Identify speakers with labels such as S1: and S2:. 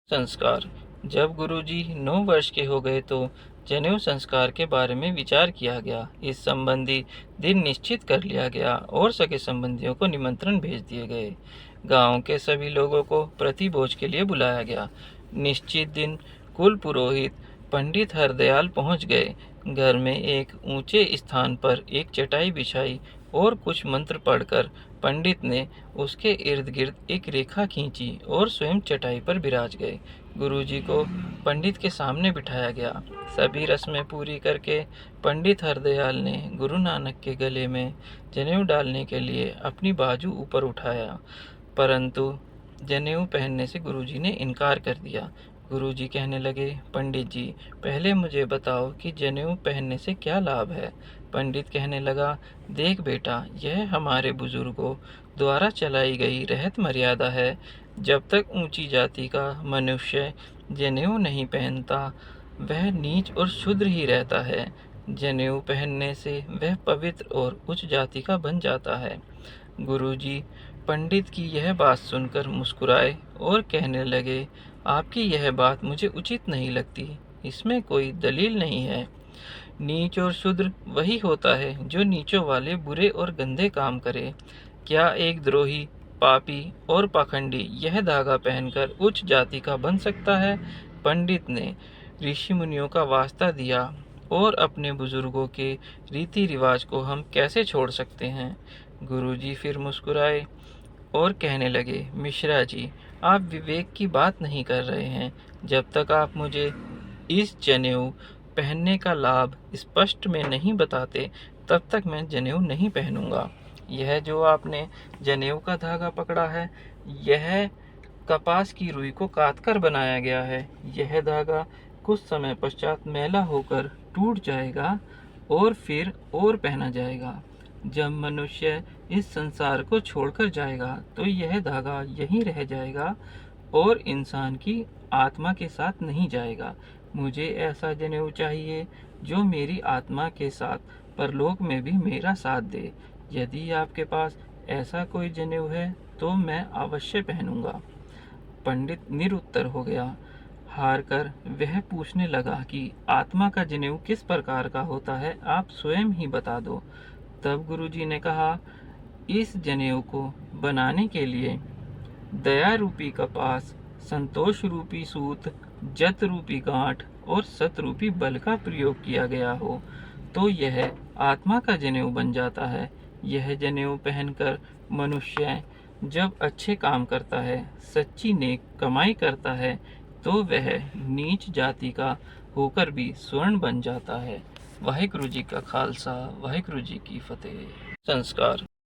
S1: संस्कार। जब गुरुजी 9 वर्ष के हो गए तो जनेऊ संस्कार के बारे में विचार किया गया। इस संबंधी दिन निश्चित कर लिया गया और सगे संबंधियों को निमंत्रण भेज दिए गए। गांव के सभी लोगों को प्रतिभोज के लिए बुलाया गया। निश्चित दिन कुल पुरोहित पंडित हरदयाल पहुंच गए। घर में एक ऊंचे स्थान पर एक चटाई बिछाई और कुछ मंत्र पढ़कर पंडित ने उसके इर्द गिर्द एक रेखा खींची और स्वयं चटाई पर विराज गए। गुरुजी को पंडित के सामने बिठाया गया। सभी रस्में पूरी करके पंडित हरदयाल ने गुरु नानक के गले में जनेऊ डालने के लिए अपनी बाजू ऊपर उठाया, परंतु जनेऊ पहनने से गुरुजी ने इनकार कर दिया। गुरुजी कहने लगे, पंडित जी, पहले मुझे बताओ कि जनेऊ पहनने से क्या लाभ है। पंडित कहने लगा, देख बेटा, यह हमारे बुजुर्गों द्वारा चलाई गई रहत मर्यादा है। जब तक ऊंची जाति का मनुष्य जनेऊ नहीं पहनता, वह नीच और शूद्र ही रहता है। जनेऊ पहनने से वह पवित्र और उच्च जाति का बन जाता है। गुरुजी पंडित की यह बात सुनकर मुस्कुराए और कहने लगे, आपकी यह बात मुझे उचित नहीं लगती। इसमें कोई दलील नहीं है। नीच और शूद्र वही होता है जो नीचों वाले बुरे और गंदे काम करे। क्या एक द्रोही, पापी और पाखंडी यह धागा पहनकर उच्च जाति का बन सकता है? पंडित ने ऋषि मुनियों का वास्ता दिया और अपने बुजुर्गों के रीति रिवाज को हम कैसे छोड़ सकते हैं? गुरुजी फिर मुस्कुराए और कहने लगे, मिश्रा जी, आप विवेक की बात नहीं कर रहे हैं। जब तक आप मुझे इस जनेऊ पहनने का लाभ स्पष्ट में नहीं बताते, तब तक मैं जनेऊ नहीं पहनूंगा। यह जो आपने जनेऊ का धागा पकड़ा है, यह कपास की रुई को काटकर बनाया गया है। यह धागा कुछ समय पश्चात मैला होकर टूट जाएगा और फिर और पहना जाएगा। जब मनुष्य इस संसार को छोड़कर जाएगा तो यह धागा यहीं रह जाएगा और इंसान की आत्मा के साथ नहीं जाएगा। मुझे ऐसा जनेऊ चाहिए जो मेरी आत्मा के साथ परलोक में भी मेरा साथ दे। यदि आपके पास ऐसा कोई जनेऊ है तो मैं अवश्य पहनूंगा। पंडित निरुत्तर हो गया। हार कर वह पूछने लगा कि आत्मा का जनेऊ किस प्रकार का होता है, आप स्वयं ही बता दो। तब गुरुजी ने कहा, इस जनेऊ को बनाने के लिए दया रूपी कपास, संतोष रूपी सूत, जत रूपी गांठ और सत रूपी बल का प्रयोग किया गया हो तो यह आत्मा का जनेऊ बन जाता है। यह जनेऊ पहनकर मनुष्य जब अच्छे काम करता है, सच्ची नेक कमाई करता है, तो वह नीच जाति का होकर भी स्वर्ण बन जाता है। वाहिगुरु जी का खालसा, वाहिगुरु जी की फतेह। संस्कार।